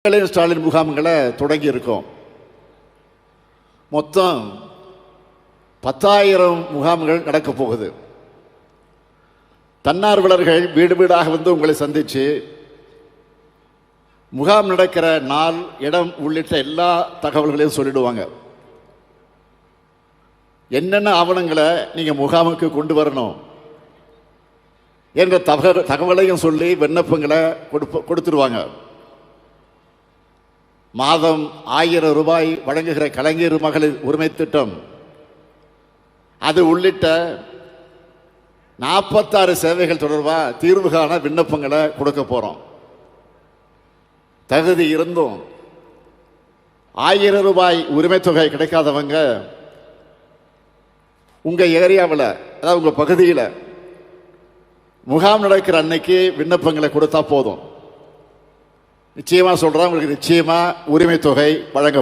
ஸ்டாலின் முகாம்களை தொடங்கி இருக்கோம். மொத்தம் 10,000 முகாம்கள் நடக்க போகுது. தன்னார்வலர்கள் வீடு வீடாக வந்து உங்களை சந்திச்சு முகாம் நடக்கிற நாள், இடம் உள்ளிட்ட எல்லா தகவல்களையும் சொல்லிடுவாங்க. என்னென்ன ஆவணங்களை நீங்க முகாமுக்கு கொண்டு வரணும் என்ற தகவலையும் சொல்லி விண்ணப்பங்களை கொடுத்துருவாங்க. மாதம் 1000 ரூபாய் வழங்குகிற கலைஞர் மகளிர் உரிமை திட்டம், அது உள்ளிட்ட 46 சேவைகள் தொடர்பாக தீர்வு காண விண்ணப்பங்களை கொடுக்க போறோம். தகுதி இருந்தும் 1000 ரூபாய் உரிமை தொகை கிடைக்காதவங்க உங்க ஏரியாவில், அதாவது உங்க பகுதியில் முகாம் நடக்கிற அன்னைக்கு விண்ணப்பங்களை கொடுத்தா போதும். நிச்சயமா சொல்றேன், உங்களுக்கு நிச்சயமா உரிமை தொகை வழங்க